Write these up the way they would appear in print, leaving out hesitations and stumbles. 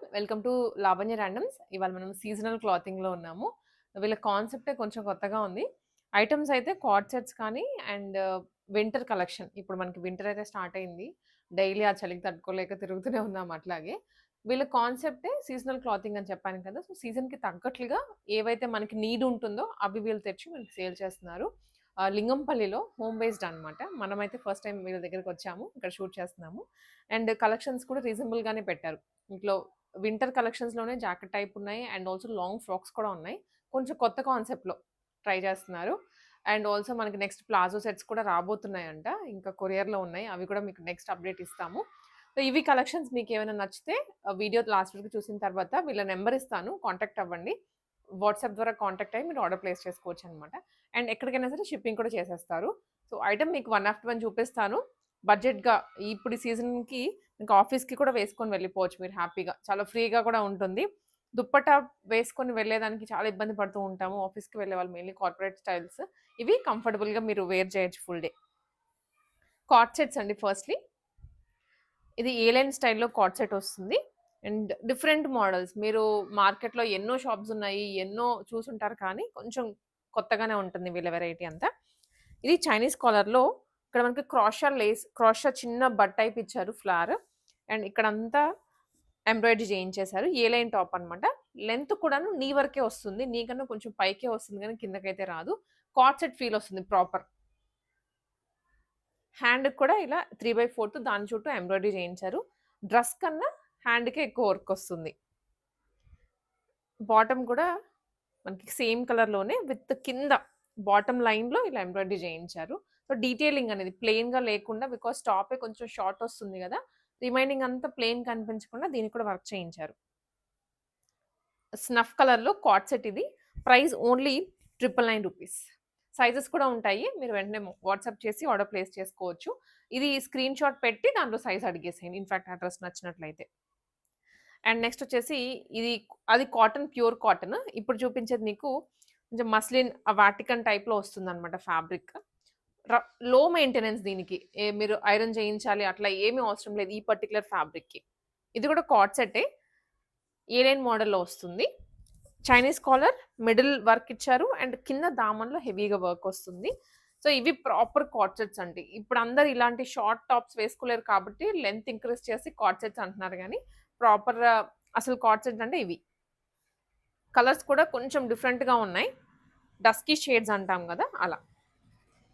Welcome to Lavanya randoms. ఇవాళ మనం seasonal క్లాతింగ్‌లో ఉన్నాము. వీళ్ళ కాన్సెప్టే కొంచెం కొత్తగా ఉంది. ఐటెమ్స్ అయితే కార్డ్ సెట్స్ కానీ అండ్ వింటర్ కలెక్షన్. ఇప్పుడు మనకి వింటర్ అయితే స్టార్ట్ అయింది. డైలీ ఆ చలికి తట్టుకోలేక తిరుగుతూనే ఉన్నాం అట్లాగే. వీళ్ళ కాన్సెప్టే సీజనల్ క్లాతింగ్ అని చెప్పాను కదా! సో, సీజన్‌కి తగ్గట్లుగా ఏవైతే మనకి నీడ్ ఉంటుందో అవి వీళ్ళు తెచ్చి మనకి సేల్ చేస్తున్నారు. లింగంపల్లిలో హోమ్ బేస్డ్ అనమాట. మనమైతే ఫస్ట్ టైమ్ వీళ్ళ దగ్గరికొచ్చాము. ఇక్కడ షూట్ చేస్తున్నాము. అండ్ కలెక్షన్స్ కూడా రీజనబుల్‌గానే పెట్టారు. ఇంట్లో వింటర్ కలెక్షన్స్‌లోనే జాకెట్ టైప్ ఉన్నాయి. అండ్ ఆల్సో లాంగ్ ఫ్రాక్స్ కూడా ఉన్నాయి. కొంచెం కొత్త కాన్సెప్ట్‌లో ట్రై చేస్తున్నారు. అండ్ ఆల్సో మనకి నెక్స్ట్ ప్లాజో సెట్స్ కూడా రాబోతున్నాయంట. ఇంకా కొరియర్‌లో ఉన్నాయి. అవి కూడా మీకు నెక్స్ట్ అప్డేట్ ఇస్తాము. సో, ఇవి కలెక్షన్స్ మీకేమైనా నచ్చితే వీడియో లాస్ట్ వరకు చూసిన తర్వాత వీళ్ళ నంబర్ ఇస్తాను. కాంటాక్ట్ అవ్వండి. వాట్సాప్ ద్వారా కాంటాక్ట్ అయ్యి మీరు ఆర్డర్ ప్లేస్ చేసుకోవచ్చనమాట. అండ్ ఎక్కడికైనా సరే షిప్పింగ్ కూడా చేసేస్తారు. సో, ఐటెమ్ మీకు వన్ ఆఫ్టర్ వన్ చూపిస్తాను. బడ్జెట్‌గా ఇప్పుడు ఈ సీజన్‌కి ఇంకా ఆఫీస్‌కి కూడా వేసుకొని వెళ్ళిపోవచ్చు మీరు హ్యాపీగా. చాలా ఫ్రీగా కూడా ఉంటుంది. దుప్పట్టా వేసుకొని వెళ్ళేదానికి చాలా ఇబ్బంది పడుతూ ఉంటాము. ఆఫీస్‌కి వెళ్ళేవాళ్ళు మెయిన్‌లీ కార్పొరేట్ స్టైల్స్. ఇవి కంఫర్టబుల్‌గా మీరు వేర్ చేయొచ్చు ఫుల్ డే. కార్డ్ సెట్స్ అండి ఫస్ట్‌లీ. ఇది ఏ లైన్ స్టైల్‌లో కార్డ్ సెట్ వస్తుంది. And different models. మీరు మార్కెట్‌లో ఎన్నో షాప్స్ ఉన్నాయి. ఎన్నో చూసుంటారు కానీ కొంచెం కొత్తగానే ఉంటుంది వీళ్ళ వెరైటీ అంతా. ఇది చైనీస్ కాలర్‌లో ఇక్కడ మనకి క్రోషా చిన్న బడ్ టైప్ ఇచ్చారు ఫ్లవర్. అండ్ ఇక్కడంతా ఎంబ్రాయిడరీ చేయించేశారు. ఏ లైన్ టాప్ అనమాట. లెంత్ కూడాను నీ వరకే వస్తుంది. నీ కన్నా కొంచెం పైకే వస్తుంది గానీ కిందకైతే రాదు. కార్డ్ సెట్ ఫీల్ వస్తుంది ప్రాపర్. హ్యాండ్‌కి కూడా ఇలా 3/4 దాని చుట్టూ ఎంబ్రాయిడరీ చేయించారు. డ్రెస్ కన్నా హ్యాండ్‌కే ఎక్కువ వర్క్ వస్తుంది. బాటమ్ కూడా మనకి సేమ్ కలర్‌లోనే విత్ కింద బాటమ్ లైన్‌లో ఇలా ఎంబ్రాయిడరీ చేయించారు. సో, డీటెయిలింగ్ అనేది ప్లెయిన్‌గా లేకుండా బికాజ్ టాపే కొంచెం షార్ట్ వస్తుంది గదా! రిమైనింగ్ అంతా ప్లెయిన్ కనిపించకుండా దీనికి కూడా వర్క్ చేయించారు. స్నఫ్ కలర్‌లో కార్డ్ సెట్ ఇది. ప్రైస్ ఓన్లీ రూ. 999. సైజెస్ కూడా ఉంటాయి. మీరు వెంటనే వాట్సాప్ చేసి ఆర్డర్ ప్లేస్ చేసుకోవచ్చు. ఇది స్క్రీన్ షాట్ పెట్టి దాంట్లో సైజ్ అడిగేసేయండి. ఇన్‌ఫాక్ట్ ఆ డ్రెస్ నచ్చినట్లయితే. అండ్ నెక్స్ట్ వచ్చేసి ఇది అది కాటన్ ప్యూర్ కాటన్. ఇప్పుడు చూపించేది నీకు కొంచెం మస్లిన్ వాటికన్ టైప్‌లో వస్తుందన్నమాట ఫ్యాబ్రిక్. ర లో మెయింటెనెన్స్ దీనికి. మీరు ఐరన్ చేయించాలి అట్లా ఏమి అవసరం లేదు ఈ పర్టిక్యులర్ ఫ్యాబ్రిక్‌కి. ఇది కూడా కార్డ్ సెట్టే. ఏ లైన్ మోడల్‌లో వస్తుంది. చైనీస్ కాలర్, మిడిల్ వర్క్ ఇచ్చారు. అండ్ కింద దామన్‌లో హెవీగా వర్క్ వస్తుంది. సో, ఇవి ప్రాపర్ కార్డ్ సెట్స్ అండి. ఇప్పుడు అందరూ ఇలాంటి షార్ట్ టాప్స్ వేసుకోలేరు కాబట్టి లెంత్ ఇంక్రీజ్ చేసి కార్డ్ సెట్స్ అంటున్నారు గానీ, ప్రాపర్ అసలు కార్డ్ సెట్స్ అంటే ఇవి. కలర్స్ కూడా కొంచెం డిఫరెంట్‌గా ఉన్నాయి. డస్కీ షేడ్స్ అంటాం గదా! అలా.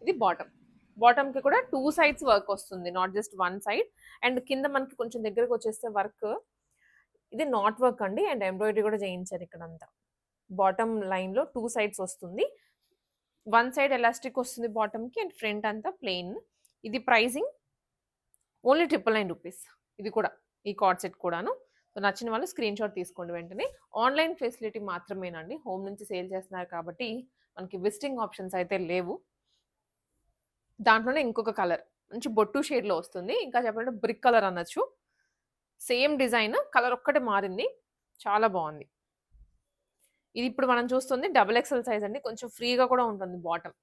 ఇది బాటమ్. బాటమ్‌కి కూడా 2 సైడ్స్ వర్క్ వస్తుంది. Not just 1 side. అండ్ కింద మనకి కొంచెం దగ్గరకొచ్చేస్తే వర్క్ ఇది నాట్ వర్క్ అండి. అండ్ ఎంబ్రాయిడరీ కూడా చేయించారు ఇక్కడంతా. బాటమ్ లైన్‌లో 2 సైడ్స్ వస్తుంది. 1 సైడ్ ఎలాస్టిక్ వస్తుంది బాటమ్‌కి అండ్ ఫ్రంట్ అంతా ప్లెయిన్. ఇది ప్రైజింగ్ ఓన్లీ రూ. 999. ఇది కూడా. ఈ కార్డ్ సెట్ కూడాను. సో, నచ్చిన వాళ్ళు స్క్రీన్ షాట్ తీసుకోండి వెంటనే. ఆన్‌లైన్ ఫెసిలిటీ మాత్రమేనండి. హోమ్ నుంచి సేల్ చేస్తున్నారు కాబట్టి మనకి విజిటింగ్ ఆప్షన్స్ అయితే లేవు. దాంట్లోనే ఇంకొక కలర్. మంచి బొట్టు షేడ్‌లో వస్తుంది. ఇంకా చెప్పాలంటే బ్రిక్ కలర్ అనొచ్చు. సేమ్ డిజైన్ కలర్ ఒక్కటే మారింది. చాలా బావుంది. ఇది ఇప్పుడు మనం చూస్తుంది డబుల్ ఎక్సెల్ సైజ్ అండి. కొంచెం ఫ్రీగా కూడా ఉంటుంది బాటమ్.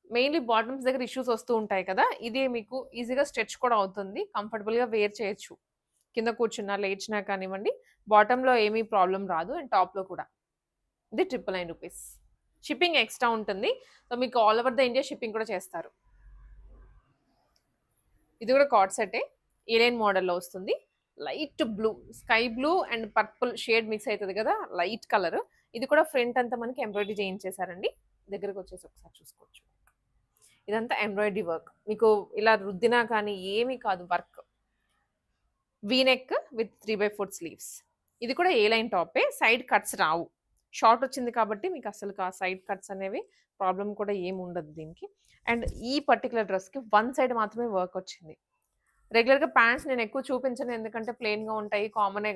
మెయిన్‌లీ బాటమ్స్ దగ్గర ఇష్యూస్ వస్తూ ఉంటాయి కదా! ఇది మీకు ఈజీగా స్ట్రెచ్ కూడా అవుతుంది. కంఫర్టబుల్‌గా వేర్ చేయొచ్చు. కింద కూర్చున్నా, లేచినా కానివ్వండి. బాటమ్‌లో ఏమీ ప్రాబ్లమ్ రాదు. అండ్ టాప్‌లో కూడా. ఇది రూ. 999. షిప్పింగ్ ఎక్స్‌ట్రా ఉంటుంది. సో, మీకు all over the India shipping కూడా చేస్తారు. ఇది కూడా కార్డ్ సెట్టే. ఏలైన్ మోడల్‌లో వస్తుంది. Light blue, sky blue and purple shade mix అయితది కదా! Light colour. ఇది కూడా ఫ్రంట్ అంతా మనకి ఎంబ్రాయిడరీ చేయించేసారండి. దగ్గరకొచ్చేసి ఒకసారి చూసుకోవచ్చు. ఇదంతా ఎంబ్రాయిడరీ వర్క్. మీకు ఇలా రుద్దినా కానీ ఏమీ కాదు work. V neck with 3/4 sleeves. ఇది కూడా ఏ లైన్ టాపే. సైడ్ కట్స్ రావు. షార్ట్ వచ్చింది కాబట్టి మీకు అసలుకి ఆ సైడ్ కట్స్ అనేవి ప్రాబ్లమ్ కూడా ఏమి ఉండదు దీనికి. అండ్ ఈ పర్టిక్యులర్ డ్రెస్‌కి వన్ సైడ్ మాత్రమే వర్క్ వచ్చింది. రెగ్యులర్‌గా ప్యాంట్స్ నేను ఎక్కువ చూపించను. ఎందుకంటే ప్లెయిన్‌గా ఉంటాయి. కామనే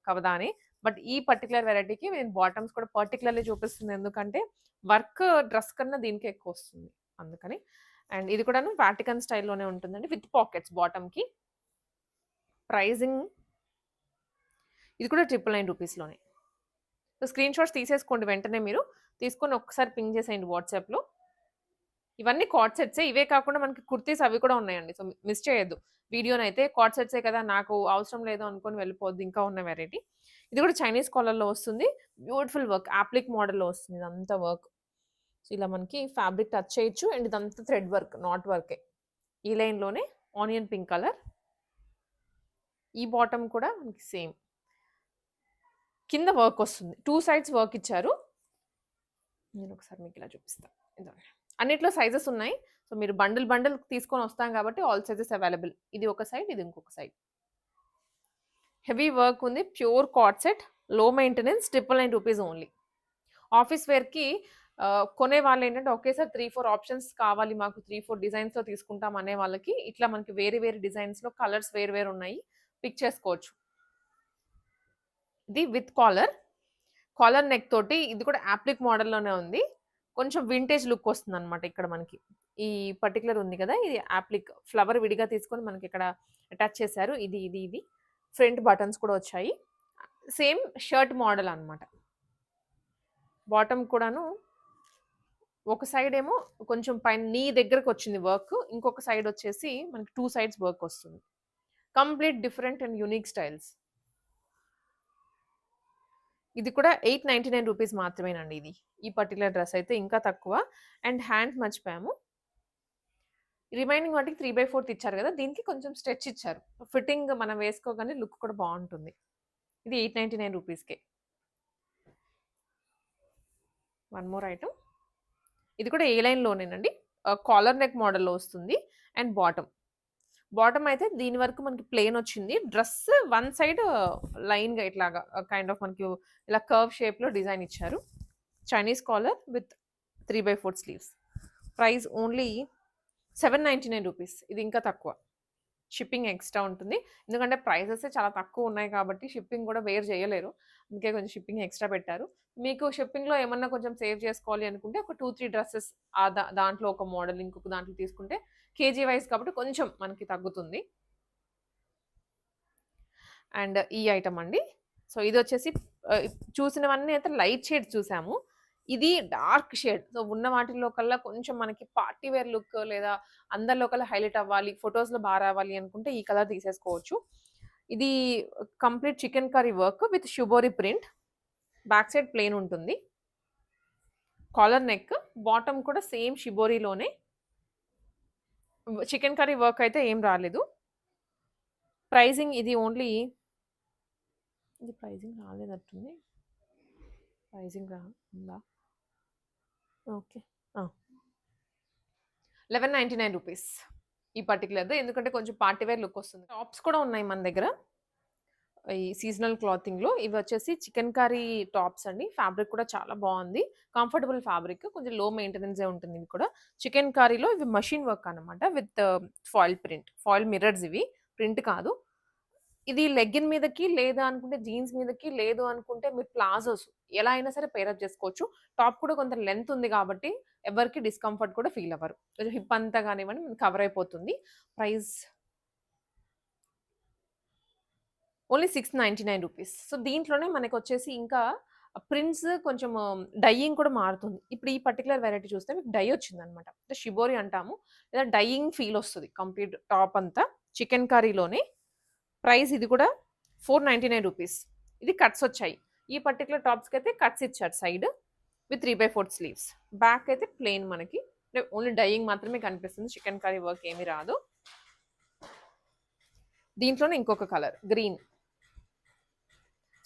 కవదా అని. బట్ ఈ పర్టిక్యులర్ వెరైటీకి నేను బాటమ్స్ కూడా పర్టిక్యులర్‌లీ చూపిస్తుంది. ఎందుకంటే వర్క్ డ్రెస్ కన్నా దీనికే ఎక్కువొస్తుంది. అందుకని. అండ్ ఇది కూడాను వాటికన్ స్టైల్‌లోనే ఉంటుందండి. With pockets బాటమ్‌కి. ప్రైజింగ్ ఇది కూడా రూ. 999 లోనే. సో, స్క్రీన్ షాట్స్ తీసేసుకోండి వెంటనే మీరు. తీసుకొని ఒక్కసారి పింగ్ చేసేయండి వాట్సాప్‌లో. ఇవన్నీ కార్డ్ సెట్సే. ఇవే కాకుండా మనకి కుర్తీస్ అవి కూడా ఉన్నాయండి. సో, మిస్ చేయొద్దు. వీడియోనైతే కార్డ్ సెట్సే కదా! నాకు అవసరం లేదు అనుకోని వెళ్ళిపోవద్దు. ఇంకా ఉన్న వెరైటీ. ఇది కూడా చైనీస్ కాలర్‌లో వస్తుంది. Beautiful work. అప్లిక్ మోడల్‌లో వస్తుంది ఇదంతా వర్క్. సో, ఇలా మనకి ఫ్యాబ్రిక్ టచ్ చేయొచ్చు. అండ్ ఇదంతా థ్రెడ్ వర్క్, నాట్ వర్కే. ఈ లైన్‌లోనే ఆనియన్ పింక్ కలర్. ఈ బాటమ్ కూడా మనకి సేమ్. కింద వర్క్ వస్తుంది. 2 సైడ్స్ వర్క్ ఇచ్చారు. నేను ఒకసారి మీకు ఇలా చూపిస్తా. ఇదండి. అన్నిట్లో సైజెస్ ఉన్నాయి. సో, మీరు బండిల్ తీసుకొని వస్తాం కాబట్టి ఆల్ సైజెస్ అవైలబుల్. ఇది ఒక సైడ్, ఇది ఇంకొక సైడ్. హెవీ వర్క్ ఉంది. Pure card set. లో మెయింటెనెన్స్. ₹999 ఓన్లీ. ఆఫీస్ వేర్‌కి కొనే వాళ్ళేంటంటే ఒకేసారి 3, 4 ఆప్షన్స్ కావాలి మాకు 3, 4 డిజైన్స్‌లో తీసుకుంటాం అనే వాళ్ళకి ఇట్లా మనకి వేరే వేరే డిజైన్స్‌లో కలర్స్ వేరు వేరు ఉన్నాయి. పిక్ చేసుకోవచ్చు. ఇది విత్ కాలర్. కాలర్ నెక్ తోటి ఇది కూడా అప్లిక్ మోడల్‌లోనే ఉంది. కొంచెం వింటేజ్ లుక్ వస్తుందన్నమాట ఇక్కడ మనకి. ఈ పర్టిక్యులర్ ఉంది కదా! ఇది అప్లిక్ ఫ్లవర్ విడిగా తీసుకొని మనకి ఇక్కడ అటాచ్ చేశారు. ఇది. ఫ్రంట్ బటన్స్ కూడా వచ్చాయి. సేమ్ షర్ట్ మోడల్ అన్నమాట. బాటమ్ కూడాను ఒక సైడ్ ఏమో కొంచెం పైన నీ దగ్గరకొచ్చింది వర్క్. ఇంకొక సైడ్ వచ్చేసి మనకి 2 సైడ్స్ వర్క్ వస్తుంది. Complete different and unique styles. ఇది కూడా ₹899 మాత్రమేనండి ఇది. ఈ పర్టిక్యులర్ డ్రెస్ అయితే ఇంకా తక్కువ. And hands మర్చిపోయాము. రిమైనింగ్ వాటికి 3/4 ఇచ్చారు కదా! దీనికి కొంచెం స్ట్రెచ్ ఇచ్చారు. ఫిట్టింగ్ మనం వేసుకోగానే లుక్ కూడా బావుంటుంది. ఇది ₹899కే. One more item. ఇది కూడా ఏ లైన్‌లోనేనండి. కాలర్ నెక్ మోడల్‌లో వస్తుంది. And bottom. బాటమ్ అయితే దీని వరకు మనకి ప్లెయిన్ వచ్చింది. డ్రెస్ వన్ సైడ్ లైన్‌గా ఇట్లాగా కైండ్ ఆఫ్ మనకి ఇలా కర్వ్ షేప్‌లో డిజైన్ ఇచ్చారు. Chinese collar with 3/4 sleeves. Price only ₹799. ఇది ఇంకా తక్కువ. షిప్పింగ్ ఎక్స్‌ట్రా ఉంటుంది. ఎందుకంటే ప్రైసెసే చాలా తక్కువ ఉన్నాయి కాబట్టి షిప్పింగ్ కూడా బేర్ చేయలేరు. అందుకే కొంచెం షిప్పింగ్ ఎక్స్‌ట్రా పెట్టారు. మీకు షిప్పింగ్‌లో ఏమన్నా కొంచెం సేవ్ చేసుకోవాలి అనుకుంటే ఒక 2, 3 డ్రెసెస్ దాంట్లో ఒక మోడల్ ఇంకొక దాంట్లో తీసుకుంటే కేజీ వైస్ కాబట్టి కొంచెం మనకి తగ్గుతుంది. అండ్ ఈ ఐటెమ్ అండి. సో, ఇదొచ్చేసి చూసినవన్నీ అయితే లైట్ షేడ్స్ చూసాము. ఇది డార్క్ షేడ్. సో, ఉన్న వాటిల్లో కల్లా కొంచెం మనకి పార్టీ వేర్ లుక్ లేదా అందరిలో కల్లా హైలైట్ అవ్వాలి, ఫోటోస్‌లో రావాలి అనుకుంటే ఈ కలర్ తీసేసుకోవచ్చు. ఇది complete chikankari work with shibori print. Back side plain ఉంటుంది. Collar neck. బాటమ్ కూడా సేమ్ షిబోరిలోనే. చికెన్ కర్రీ వర్క్ అయితే ఏం రాలేదు. ప్రైజింగ్ ఇది ఓన్లీ ఇది ప్రైజింగ్ రాలేనట్టుంది. ప్రైజింగ్ ఉందా? ఓకే. ఆ! ₹1199 ఈ పర్టిక్యులర్‌ది. ఎందుకంటే కొంచెం పార్టీ వేర్ లుక్ వస్తుంది. టాప్స్ కూడా ఉన్నాయి మన దగ్గర. ఈ సీజనల్ క్లాతింగ్‌లో ఇవొచ్చేసి చికెన్ కర్రీ టాప్స్ అండి. ఫ్యాబ్రిక్ కూడా చాలా బావుంది. Comfortable fabric. కొంచెం లో మెయింటెనెన్సే ఉంటుంది ఇవి కూడా. చికెన్ కర్రీలో ఇవి మషిన్ వర్క్ అన్నమాట. With foil print. Foil mirrors ఇవి. ప్రింట్ కాదు. ఇది లెగ్గిన్ మీదకి లేదా అనుకుంటే జీన్స్ మీదకి, లేదు అనుకుంటే మీరు ప్లాజోస్ ఎలా అయినా సరే పేరప్ చేసుకోవచ్చు. టాప్ కూడా కొంత లెంత్ ఉంది కాబట్టి ఎవరికీ డిస్కంఫర్ట్ కూడా ఫీల్ అవ్వరు. కొంచెం హిప్ అంతా కానివ్వండి కవర్ అయిపోతుంది. Price only ₹699. సో, దీంట్లోనే మనకొచ్చేసి ఇంకా ప్రింట్స్ కొంచెం డైయింగ్ కూడా మారుతుంది. ఇప్పుడు ఈ పర్టిక్యులర్ వెరైటీ చూస్తే మీకు డై వచ్చిందనమాట. అంటే షిబోరి అంటాము. లేదా డైయింగ్ ఫీల్ వస్తది కంప్లీట్ టాప్ అంతా. చికెన్ కర్రీలోనే. ప్రైస్ ఇది కూడా ₹499. ఇది కట్స్ వచ్చాయి. ఈ పర్టిక్యులర్ టాప్స్‌కైతే కట్స్ ఇచ్చారు సైడ్ విత్ 3/4 స్లీవ్స్. బ్యాక్ అయితే ప్లెయిన్ మనకి. ఓన్లీ డైయింగ్ మాత్రమే కనిపిస్తుంది. చికెన్ కర్రీ వర్క్ ఏమీ రాదు. దీంట్లోనే ఇంకొక కలర్ గ్రీన్.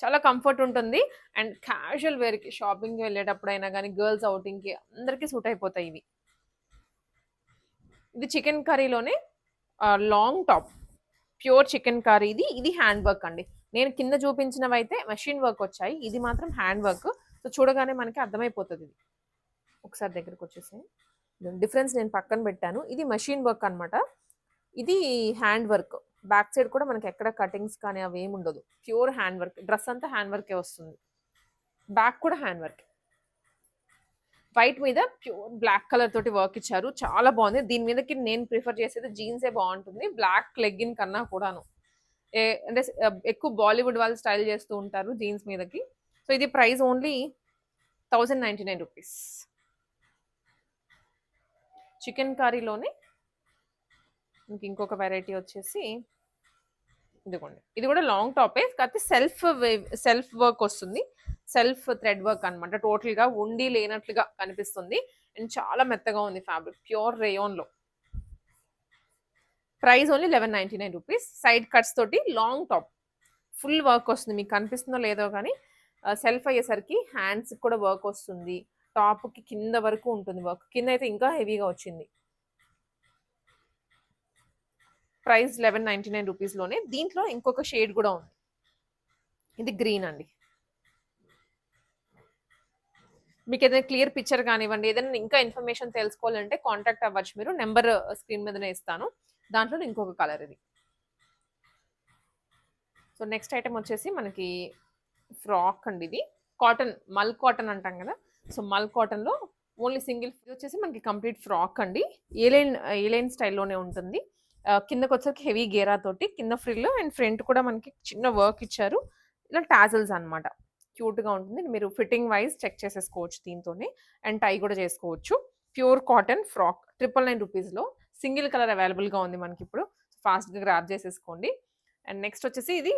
చాలా కంఫర్ట్ ఉంటుంది. అండ్ క్యాజువల్ వేర్‌కి షాపింగ్‌కి వెళ్ళేటప్పుడైనా గానీ, గర్ల్స్ ఔటింగ్‌కి అందరికి సూట్ అయిపోతాయి ఇవి. ఇది చికెన్ కర్రీలోనే లాంగ్ టాప్. ప్యూర్ చికెన్ కర్రీది. ఇది హ్యాండ్ వర్క్ అండి. నేను కింద చూపించినవైతే మెషిన్ వర్క్ వచ్చాయి. ఇది మాత్రం హ్యాండ్ వర్క్. సో, చూడగానే మనకి అర్థమైపోతది ఇది. ఒకసారి దగ్గరకొచ్చేసేయి. డిఫరెన్స్ నేను పక్కన పెట్టాను. ఇది మెషిన్ వర్క్ అన్నమాట. ఇది హ్యాండ్ వర్క్. బ్యాక్ సైడ్ కూడా మనకి ఎక్కడ కటింగ్స్ కానీ అవేమి ఉండదు. Pure hand work. డ్రెస్ అంతా హ్యాండ్ వర్కే వస్తుంది. బ్యాక్ కూడా హ్యాండ్ వర్క్. వైట్ మీద ప్యూర్ బ్లాక్ కలర్ తోటి వర్క్ ఇచ్చారు. చాలా బాగుంది. దీని మీదకి నేను ప్రిఫర్ చేసేది జీన్సే బాగుంటుంది. బ్లాక్ లెగ్గిన్ కన్నా కూడాను. అంటే ఎక్కువ బాలీవుడ్ వాళ్ళు స్టైల్ చేస్తూ ఉంటారు జీన్స్ మీదకి. సో, ఇది ప్రైస్ ఓన్లీ ₹1099. చికెన్ కర్రీలోనే ఇంకొక వెరైటీ వచ్చేసి ఇదిగోండి. ఇది కూడా లాంగ్ టాపే, కాకపోతే సెల్ఫ్ వర్క్ వస్తుంది. సెల్ఫ్ థ్రెడ్ వర్క్ అనమాట. టోటల్గా ఉండి లేనట్లుగా కనిపిస్తుంది అండ్ చాలా మెత్తగా ఉంది ఫ్యాబ్రిక్, ప్యూర్ రేయాన్లో. Price only 1199 rupees. Side cuts తోటి లాంగ్ టాప్, ఫుల్ వర్క్ వస్తుంది. మీకు కనిపిస్తుందో లేదో కానీ సెల్ఫ్ అయ్యేసరికి హ్యాండ్స్ కూడా వర్క్ వస్తుంది. టాప్కి కింద వరకు ఉంటుంది వర్క్, కింద అయితే ఇంకా హెవీగా వచ్చింది. ప్రైస్ 1199 రూపీస్లోనే. దీంట్లో ఇంకొక షేడ్ కూడా ఉంది, ఇది గ్రీన్ అండి. మీకు ఏదైనా క్లియర్ పిక్చర్ కానివ్వండి, ఏదైనా ఇంకా ఇన్ఫర్మేషన్ తెలుసుకోవాలంటే కాంటాక్ట్ అవ్వచ్చు మీరు. నెంబర్ స్క్రీన్ మీదనే ఇస్తాను. దాంట్లో ఇంకొక కలర్ ఇది. సో నెక్స్ట్ ఐటమ్ వచ్చేసి మనకి ఫ్రాక్ అండి. ఇది కాటన్, మల్ కాటన్ అంటాం కదా. సో మల్ కాటన్లో ఓన్లీ సింగిల్, ఇది వచ్చేసి మనకి కంప్లీట్ ఫ్రాక్ అండి. ఏలైన్ స్టైల్లోనే ఉంటుంది. కిందకి వచ్చేసరికి హెవీ గేరా తోటి కింద ఫ్రిల్ అండ్ ఫ్రంట్ కూడా మనకి చిన్న వర్క్ ఇచ్చారు. ఇలా టాజల్స్ అనమాట. క్యూట్గా ఉంటుంది. మీరు ఫిట్టింగ్ వైజ్ చెక్ చేసేసుకోవచ్చు దీంతోనే. అండ్ టై కూడా చేసుకోవచ్చు. ప్యూర్ కాటన్ ఫ్రాక్ 999 రూపీస్లో. సింగిల్ కలర్ అవైలబుల్గా ఉంది మనకి ఇప్పుడు. ఫాస్ట్గా గ్రాప్ చేసేసుకోండి. అండ్ నెక్స్ట్ వచ్చేసి ఇది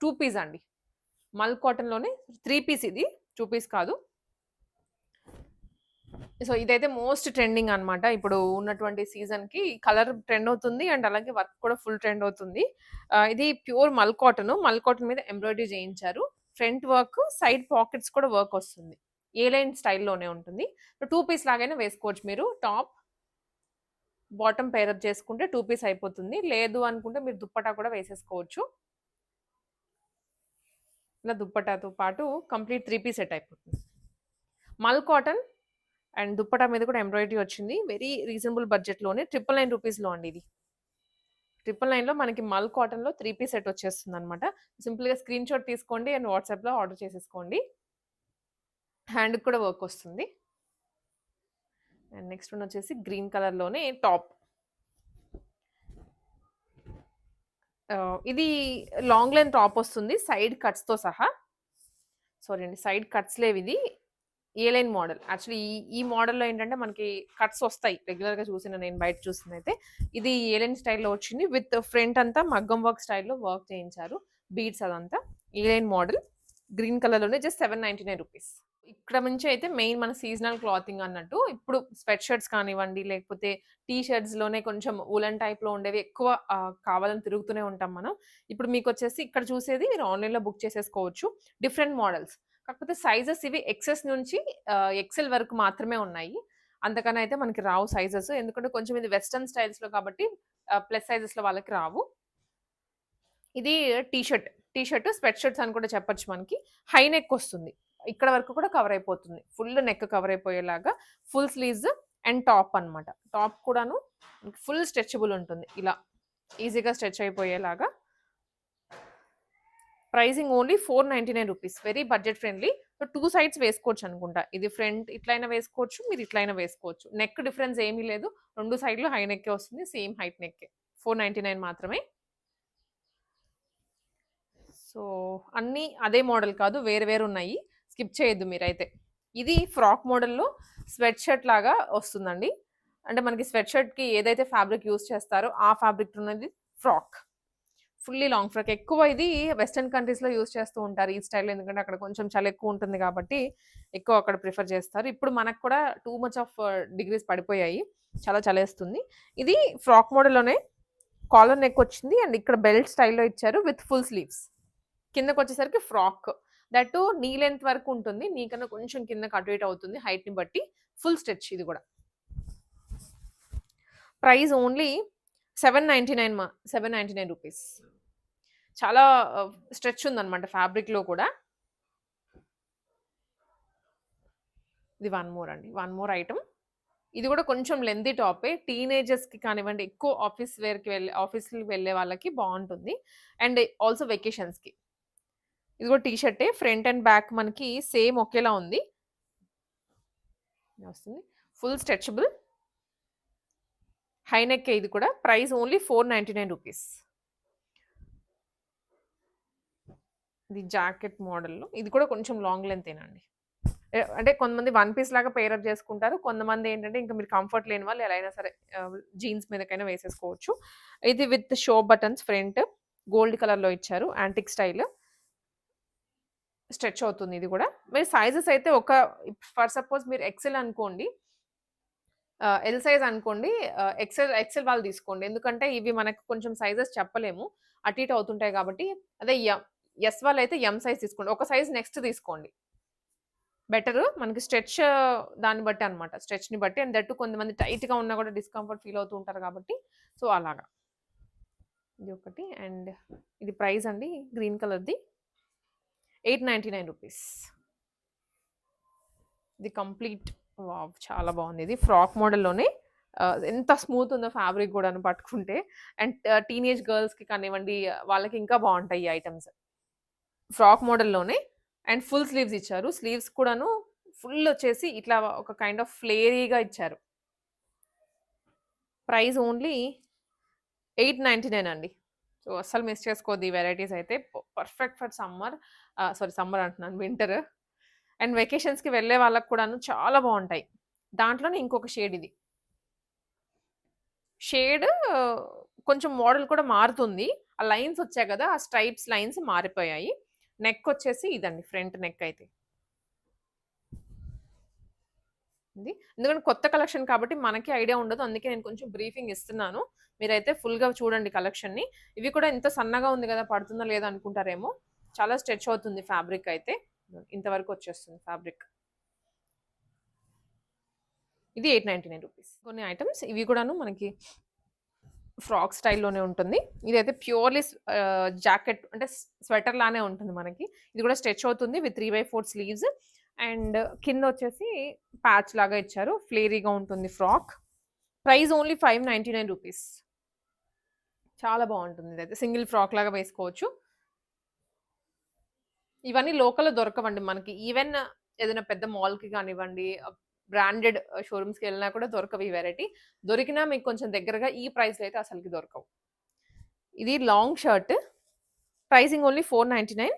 2 పీస్ అండి. మల్ కాటన్లోనే 3 పీస్, ఇది 2 పీస్ కాదు. సో ఇదైతే మోస్ట్ ట్రెండింగ్ అనమాట. ఇప్పుడు ఉన్నటువంటి సీజన్కి కలర్ ట్రెండ్ అవుతుంది అండ్ అలాగే వర్క్ కూడా ఫుల్ ట్రెండ్ అవుతుంది. ఇది ప్యూర్ మల్ కాటన్. మల్ కాటన్ మీద ఎంబ్రాయిడరీ చేయించారు. ఫ్రంట్ వర్క్, సైడ్ పాకెట్స్ కూడా వర్క్ వస్తుంది. ఏలైన్ స్టైల్లోనే ఉంటుంది. 2 పీస్ లాగైనా వేసుకోవచ్చు మీరు. టాప్ బాటమ్ పేరప్ చేసుకుంటే 2 పీస్ అయిపోతుంది. లేదు అనుకుంటే మీరు దుప్పటా కూడా వేసేసుకోవచ్చు. ఇలా దుప్పటాతో పాటు కంప్లీట్ 3 పీస్ సెట్ అయిపోతుంది. మల్ కాటన్ అండ్ దుప్పటా మీద కూడా ఎంబ్రాయిడరీ వచ్చింది. వెరీ రీజనబుల్ బడ్జెట్లోనే 999 రూపీస్లో అండి. ఇది 999లో మనకి మల్ కాటన్లో 3 పీస్ సెట్ వచ్చేస్తుంది అనమాట. సింపుల్గా స్క్రీన్ షాట్ తీసుకోండి అండ్ వాట్సాప్లో ఆర్డర్ చేసేసుకోండి. హ్యాండ్కి కూడా వర్క్ వస్తుంది. అండ్ నెక్స్ట్ వన్ వచ్చేసి గ్రీన్ కలర్లోనే టాప్. ఇది లాంగ్ లెంత్ టాప్ వస్తుంది సైడ్ కట్స్తో సహా. సారీ అండి, సైడ్ కట్స్ లేవు. ఇది ఏలైన్ మోడల్. యాక్చువల్లీ ఈ మోడల్లో ఏంటంటే మనకి కట్స్ వస్తాయి రెగ్యులర్గా చూసిన, నేను బయట చూసింది అయితే. ఇది ఏలైన్ స్టైల్లో వచ్చింది. విత్ ఫ్రంట్ అంతా మగ్గం వర్క్ స్టైల్లో వర్క్ చేయించారు. బీడ్స్ అదంతా. ఏలైన్ మోడల్ గ్రీన్ కలర్లోనే జస్ట్ 799 రూపీస్. ఇక్కడ నుంచి అయితే మెయిన్ మన సీజనల్ క్లాతింగ్ అన్నట్టు. ఇప్పుడు స్వెట్ షర్ట్స్ కానివ్వండి, లేకపోతే టీ షర్ట్స్లోనే కొంచెం ఉలన్ టైప్లో ఉండేవి ఎక్కువ కావాలని తిరుగుతూనే ఉంటాం మనం. ఇప్పుడు మీకు వచ్చేసి ఇక్కడ చూసేది మీరు ఆన్లైన్లో బుక్ చేసేసుకోవచ్చు. డిఫరెంట్ మోడల్స్, కాకపోతే సైజెస్ ఇవి ఎక్సెస్ నుంచి ఎక్సెల్ వరకు మాత్రమే ఉన్నాయి. అంతకన్నా అయితే మనకి రావు సైజెస్. ఎందుకంటే కొంచెం ఇది వెస్టర్న్ స్టైల్స్లో కాబట్టి ప్లస్ సైజెస్లో వాళ్ళకి రావు. ఇది టీ షర్ట్ స్వెట్ షర్ట్స్ అని కూడా చెప్పొచ్చు. మనకి హై నెక్ వస్తుంది, ఇక్కడ వరకు కూడా కవర్ అయిపోతుంది. ఫుల్ నెక్ కవర్ అయిపోయేలాగా ఫుల్ స్లీవ్స్ అండ్ టాప్ అనమాట. టాప్ కూడాను ఫుల్ స్ట్రెచబుల్ ఉంటుంది, ఇలా ఈజీగా స్ట్రెచ్ అయిపోయేలాగా. Pricing only 499 rupees. Very budget friendly. So 2 sides వేసుకోవచ్చు అనుకుంటా. ఇది ఫ్రంట్ ఇట్లయినా వేసుకోవచ్చు, మీరు ఇట్లయినా వేసుకోవచ్చు. నెక్ డిఫరెన్స్ ఏమీ లేదు. 2 సైడ్లు హై నెక్కే వస్తుంది, సేమ్ హైట్ నెక్కే. 499 మాత్రమే. సో అన్నీ అదే మోడల్ కాదు, వేరు వేరు ఉన్నాయి. స్కిప్ చేయొద్దు మీరైతే. ఇది ఫ్రాక్ మోడల్లో స్వెట్ షర్ట్ లాగా వస్తుందండి. అంటే మనకి స్వెట్ షర్ట్కి ఏదైతే ఫ్యాబ్రిక్ యూస్ చేస్తారో ఆ ఫ్యాబ్రిక్ ఉన్నది ఫ్రాక్. Fully long frock. ఎక్కువ ఇది వెస్టర్న్ కంట్రీస్లో యూస్ చేస్తూ ఉంటారు ఈ స్టైల్లో. ఎందుకంటే అక్కడ కొంచెం చలి ఎక్కువ ఉంటుంది కాబట్టి ఎక్కువ అక్కడ ప్రిఫర్ చేస్తారు. ఇప్పుడు మనకు కూడా టూ మచ్ ఆఫ్ డిగ్రీస్ పడిపోయాయి, చాలా చలేస్తుంది. ఇది ఫ్రాక్ మోడల్లోనే కాలర్ నెక్ వచ్చింది అండ్ ఇక్కడ బెల్ట్ స్టైల్లో ఇచ్చారు విత్ ఫుల్ స్లీవ్స్. కిందకి వచ్చేసరికి ఫ్రాక్, దట్ నీ లెంత్ వరకు ఉంటుంది. నీకన్నా కొంచెం కిందకి అటు ఇటు అవుతుంది హైట్ని బట్టి. ఫుల్ స్ట్రెచ్ ఇది కూడా. Price only 799 rupees. చాలా స్ట్రెచ్ ఉందన్నమాట ఫ్యాబ్రిక్లో కూడా. ఇది వన్ మోర్ అండి, వన్ మోర్ ఐటమ్. ఇది కూడా కొంచెం లెంతీ టాపే. టీనేజర్స్కి కానివ్వండి, ఎక్కువ ఆఫీస్కి వెళ్ళే వాళ్ళకి బాగుంటుంది. అండ్ ఆల్సో వెకేషన్స్కి. ఇది కూడా టీ షర్టే. ఫ్రంట్ అండ్ బ్యాక్ మనకి సేమ్ ఒకేలా ఉంది, వస్తుంది. Full stretchable high neck. ఇది కూడా ప్రైస్ ఓన్లీ 499 రూపీస్. ఇది జాకెట్ మోడల్లో. ఇది కూడా కొంచెం లాంగ్ లెంతేనండి. అంటే కొంతమంది వన్ పీస్ లాగా పెయిర్ అప్ చేసుకుంటారు. కొంతమంది ఏంటంటే ఇంక మీరు కంఫర్ట్ లేని వాళ్ళు ఎలా అయినా సరే జీన్స్ మీదకైనా వేసేసుకోవచ్చు. ఇది with show buttons front gold కలర్‌లో ఇచ్చారు. Antique style. స్ట్రెచ్ అవుతుంది ఇది గూడా. మీరు సైజెస్ అయితే ఫర్ సపోజ్ మీరు ఎక్సెల్ అనుకోండి. ఎల్ సైజ్ అనుకోండి. ఎక్సెల్ వాళ్ళు తీసుకోండి. ఎందుకంటే ఇవి మనకు కొంచెం సైజెస్ చెప్పలేము. అటు ఇటు అవుతుంటాయి కాబట్టి. అదే ఎస్ వాళ్ళైతే ఎం సైజ్ తీసుకోండి. ఒక సైజ్ నెక్స్ట్ తీసుకోండి. బెటరు. మనకి స్ట్రెచ్ దాన్ని బట్టి అన్నమాట. స్ట్రెచ్‌ని బట్టి అండ్ దట్ కొంతమంది టైట్‌గా ఉన్నా కూడా డిస్కంఫర్ట్ ఫీల్ అవుతూ ఉంటారు కాబట్టి సో అలాగా. ఇది ఒకటి అండ్ ఇది ప్రైస్ అండి గ్రీన్ కలర్‌ది. ₹899. ఇది కంప్లీట్ వావ్! చాలా బావుంది ఇది. ఫ్రాక్ మోడల్‌లోనే ఎంత స్మూత్ ఉందో ఫ్యాబ్రిక్ గూడాను పట్టుకుంటే. అండ్ టీనేజ్ గర్ల్స్‌కి కానివ్వండి, వాళ్ళకి ఇంకా బావుంటాయి ఈ ఐటెమ్స్. ఫ్రాక్ మోడల్‌లోనే అండ్ ఫుల్ స్లీవ్స్ ఇచ్చారు. స్లీవ్స్ కూడాను ఫుల్ వచ్చేసి ఇట్లా ఒక కైండ్ ఆఫ్ ఫ్లేరీగా ఇచ్చారు. ప్రైస్ ఓన్లీ 899 అండి. సో, అస్సలు మిస్ చేసుకోవద్దు ఈ వెరైటీస్ అయితే. Perfect for summer. Sorry summer అంటున్నాను. వింటర్ అండ్ వెకేషన్స్‌కి వెళ్ళే వాళ్ళకి కూడాను చాలా బావుంటాయి. దాంట్లోనే ఇంకొక షేడ్ ఇది. షేడ్ కొంచెం మోడల్ కూడా మారుతుంది. ఆ లైన్స్ వచ్చాయి గదా! ఆ స్ట్రైప్స్ లైన్స్ మారిపోయాయి. నెక్ వచ్చేసి ఇదండి ఫ్రంట్ నెక్ అయితే. ఇది. ఎందుకంటే కొత్త కలెక్షన్ కాబట్టి మనకి ఐడియా ఉండదు. అందుకే నేను కొంచెం బ్రీఫింగ్ ఇస్తున్నాను. మీరైతే ఫుల్‌గా చూడండి కలెక్షన్‌ని. ఇవి కూడా ఇంత సన్నగా ఉంది గదా! పడుతుందా లేదా అనుకుంటారేమో. చాలా స్ట్రెచ్ అవుతుంది ఫ్యాబ్రిక్ అయితే. ఇంతవరకు వచ్చేస్తుంది ఫ్యాబ్రిక్. ఇది ₹899. కొన్ని ఐటెమ్స్ ఇవి కూడాను మనకి ఫ్రాక్ స్టైల్‌లోనే ఉంటుంది. ఇదైతే ప్యూర్‌లీ జాకెట్ అంటే స్వెటర్ లానే ఉంటుంది మనకి. ఇది కూడా స్ట్రెచ్ అవుతుంది విత్ 3/4 స్లీవ్స్ అండ్ కిందొచ్చేసి ప్యాచ్ లాగా ఇచ్చారు. ఫ్లేరీగా ఉంటుంది ఫ్రాక్. Price only ₹599. చాలా బావుంటుంది ఇదైతే. సింగిల్ ఫ్రాక్ లాగా వేసుకోవచ్చు. ఇవన్నీ లోకల్‌లో దొరకవండి మనకి. ఈవెన్ ఏదైనా పెద్ద మాల్‌కి కానివ్వండి, బ్రాండెడ్ షోరూమ్స్‌కెళ్ళినా కూడా దొరకవు ఈ వెరైటీ. దొరికినా మీకు కొంచెం దగ్గరగా ఈ ప్రైస్‌లో అయితే అసలకి దొరకవు. ఇది long shirt. Pricing only 499.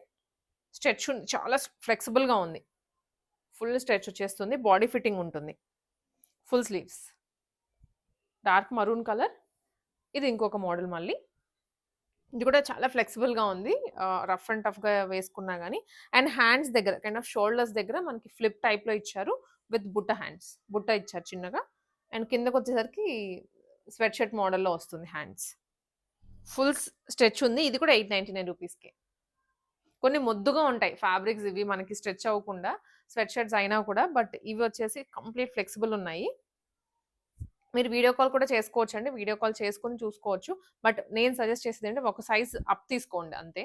Stretch ఉంది. చాలా ఫ్లెక్సిబుల్‌గా ఉంది. ఫుల్ స్ట్రెచ్ వచ్చేస్తుంది. బాడీ ఫిట్టింగ్ ఉంటుంది. Full sleeves. Dark maroon colour. ఇది ఇంకొక మోడల్ మళ్ళీ. ఇది కూడా చాలా ఫ్లెక్సిబుల్‌గా ఉంది. రఫ్ అండ్ టఫ్‌గా వేసుకున్నా గాని. అండ్ హ్యాండ్స్ దగ్గర కైండ్ ఆఫ్ షోల్డర్స్ దగ్గర మనకి ఫ్లిప్ టైప్‌లో ఇచ్చారు. విత్ బుట్ట హ్యాండ్స్. బుట్ట ఇచ్చారు చిన్నగా. అండ్ కిందకొచ్చేసరికి స్వెట్ షర్ట్ మోడల్‌లో వస్తుంది హ్యాండ్స్. ఫుల్ స్ట్రెచ్ ఉంది. ఇది కూడా ₹899కే. కొన్ని మొద్దుగా ఉంటాయి. ఫ్యాబ్రిక్స్ ఇవి మనకి స్ట్రెచ్ అవ్వకుండా. స్వెట్ షర్ట్స్ అయినా కూడా. బట్ ఇవి వచ్చేసి కంప్లీట్ ఫ్లెక్సిబుల్ ఉన్నాయి. మీరు వీడియో కాల్ కూడా చేసుకోవచ్చండి. వీడియో కాల్ చేసుకొని చూసుకోవచ్చు. బట్ నేను సజెస్ట్ చేసేదేంటే ఒక సైజ్ అప్ తీసుకోండి అంతే.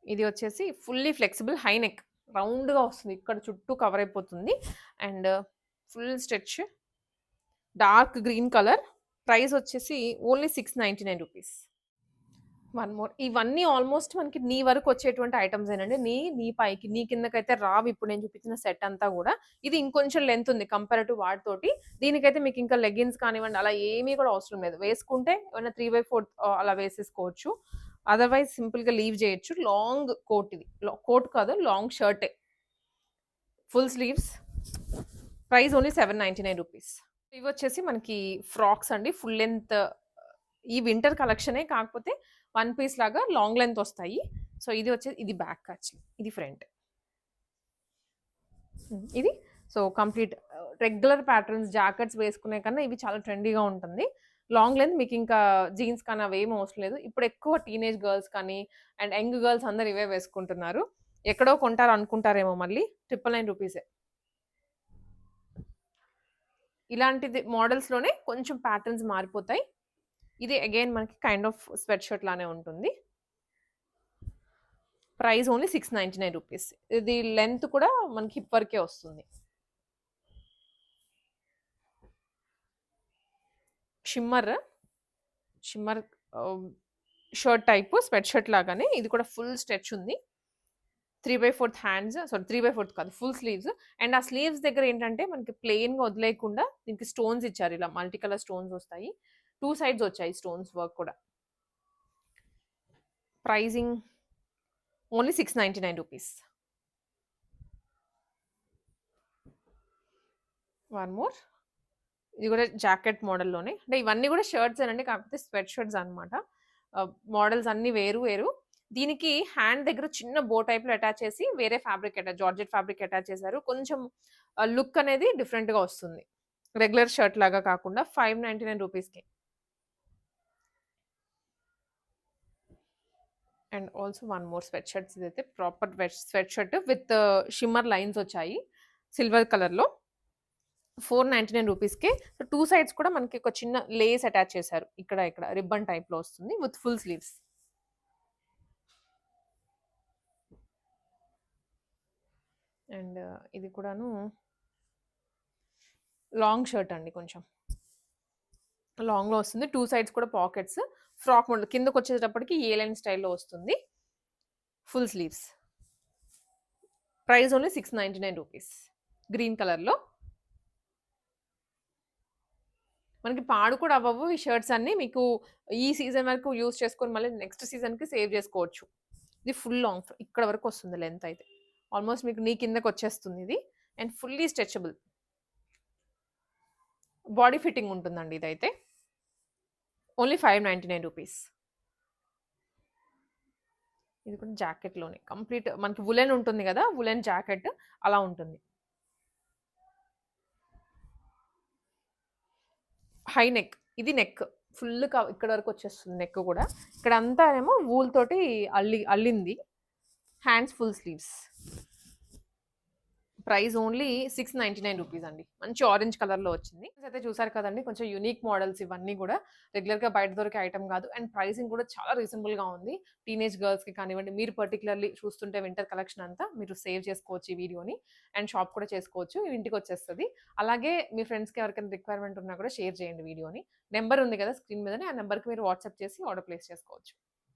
ఇది వచ్చేసి ఫుల్లీ ఫ్లెక్సిబుల్ హై నెక్. రౌండ్‌గా వస్తుంది. ఇక్కడ చుట్టూ కవర్ అయిపోతుంది. And full stretch. Dark green colour. Price వచ్చేసి ఓన్లీ ₹699. One more. ఇవన్నీ ఆల్మోస్ట్ మనకి నీ వరకు వచ్చేటువంటి ఐటెమ్సేనండి. నీ పైకి, నీ కిందకైతే రావు ఇప్పుడు నేను చూపించిన సెట్ అంతా గూడా. ఇది ఇంకొంచెం లెంత్ ఉంది కంపేర్ వాటితోటి. దీనికైతే మీకు ఇంకా లెగ్గిన్స్ కానివ్వండి అలా ఏమీ కూడా అవసరం లేదు. వేసుకుంటే ఏమైనా 3/4 అలా వేసేసుకోవచ్చు. అదర్‌వైజ్ సింపుల్‌గా లీవ్ చేయొచ్చు. లాంగ్ కోట్ ఇది. కోట్ కాదు లాంగ్ షర్టే. Full sleeves. Price only ₹799. ఇవొచ్చేసి మనకి ఫ్రాక్స్ అండి. ఫుల్ లెంత్ ఈ వింటర్ కలెక్షనే కాకపోతే వన్ పీస్ లాగా లాంగ్ లెంత్ వస్తాయి. సో, ఇది బ్యాక్ యాక్చువల్లీ. ఇది ఫ్రంట్. ఇది so, complete regular patterns jackets వేసుకునే కన్నా ఇవి చాలా ట్రెండీగా ఉంటుంది. లాంగ్ లెంత్ మీకింకా జీన్స్ కానీ అవేమి అవసరం లేదు. ఇప్పుడు ఎక్కువ టీనేజ్ గర్ల్స్ కానీ అండ్ యంగ్ గర్ల్స్ అందరూ ఇవే వేసుకుంటున్నారు. ఎక్కడో కొంటారు అనుకుంటారేమో మళ్ళీ ₹999. ఇలాంటిది మోడల్స్‌లోనే కొంచెం ప్యాటర్న్స్ మారిపోతాయి. ఇది అగైన్ మనకి కైండ్ ఆఫ్ స్వెట్ షర్ట్ లానే ఉంటుంది. Price only ₹699. ఇది లెంత్ కూడా మనకి హిప్ వరకే వస్తుంది. Shimmer shimmer shirt type sweat shirt లాగానే ఇది కూడా ఫుల్ స్ట్రెచ్ ఉంది. 3/4 హ్యాండ్స్ సారీ 3/4 కాదు ఫుల్ స్లీవ్స్. అండ్ ఆ స్లీవ్స్ దగ్గర ఏంటంటే మనకి ప్లెయిన్‌గా వదిలేయకుండా దీనికి స్టోన్స్ ఇచ్చారు. ఇలా మల్టీ కలర్ స్టోన్స్ వస్తాయి. 2 సైడ్స్ వచ్చాయి స్టోన్స్ వర్క్ కూడా. Pricing only ₹699. One more. ఇది కూడా జాకెట్ మోడల్‌లోనే. అంటే ఇవన్నీ కూడా షర్ట్సేనండి. కాకపోతే స్వెట్ షర్ట్స్ అన్నమాట. మోడల్స్ అన్నీ వేరు వేరు. దీనికి హ్యాండ్ దగ్గర చిన్న బో టైప్‌లో అటాచ్ చేసి వేరే ఫ్యాబ్రిక్ జార్జెట్ ఫ్యాబ్రిక్ అటాచ్ చేశారు. కొంచెం లుక్ అనేది డిఫరెంట్‌గా వస్తుంది. రెగ్యులర్ షర్ట్ లాగా కాకుండా 599 రూపీస్‌కి. And also one more sweat shirts. ఇదైతే proper sweat shirt with shimmer lines వచ్చాయి సిల్వర్ కలర్‌లో. 499 రూపీస్‌కే. సో, 2 సైడ్స్ కూడా మనకి ఒక చిన్న లేస్ అటాచ్ చేశారు. ఇక్కడ, ఇక్కడ రిబ్బన్ టైప్‌లో వస్తుంది విత్ ఫుల్ స్లీవ్స్. అండ్ ఇది కూడాను లాంగ్ షర్ట్ అండి కొంచెం. లాంగ్‌లో వస్తుంది. 2 సైడ్స్ కూడా పాకెట్స్. ఫ్రాక్ మోడల్ కిందకొచ్చేటప్పటికి ఏ లైన్ స్టైల్‌లో వస్తుంది. Full sleeves. Price only 699 rupees. Green కలర్‌లో. మనకి పాడు కూడా అవ్వవు ఈ షర్ట్స్ అన్నీ. మీకు ఈ సీజన్ వరకు యూజ్ చేసుకొని మళ్ళీ నెక్స్ట్ సీజన్‌కి సేవ్ చేసుకోవచ్చు. ఇది ఫుల్ లాంగ్ ఇక్కడ వరకు వస్తుంది లెంత్ అయితే. ఆల్మోస్ట్ మీకు నీ కిందకొచ్చేస్తుంది ఇది. And fully stretchable. Body fitting ఉంటుందండి ఇదైతే. Only 599 rupees. ఇది కూడా జాకెట్‌లోనే. కంప్లీట్ మనకి వులెన్ ఉంటుంది గదా! వులెన్ జాకెట్ అలా ఉంటుంది. High neck. ఇది నెక్. ఫుల్ ఇక్కడి వరకు వచ్చేస్తుంది నెక్ గూడా. ఇక్కడంతా ఏమో వూల్ తోటి అల్లింది. Hands full sleeves. Price only 699 rupees అండి. మంచి ఆరెంజ్ కలర్‌లో వచ్చింది. అయితే చూసారు కదండీ! కొంచెం యూనిక్ మోడల్స్ ఇవన్నీ గూడా. రెగ్యులర్‌గా బయట దొరికే ఐటెమ్ గాదు. అండ్ ప్రైసింగ్ కూడా చాలా రీజనబుల్‌గా ఉంది. టీనేజ్ గర్ల్స్‌కి కానివ్వండి, మీరు పర్టిక్యులర్‌లీ చూస్తుంటే వింటర్ కలెక్షన్ అంతా మీరు సేవ్ చేసుకోవచ్చు ఈ వీడియోని. అండ్ షాప్ కూడా చేసుకోవచ్చు. ఇంటికొచ్చేస్తది. అలాగే మీ ఫ్రెండ్స్‌కి ఎవరికైనా రిక్వైర్మెంట్ ఉన్నా కూడా షేర్ చేయండి వీడియోని. నంబర్ ఉంది కదా స్క్రీన్ మీదనే. ఆ నంబర్‌కి మీరు వాట్సాప్ చేసి ఆర్డర్ ప్లేస్ చేసుకోవచ్చు.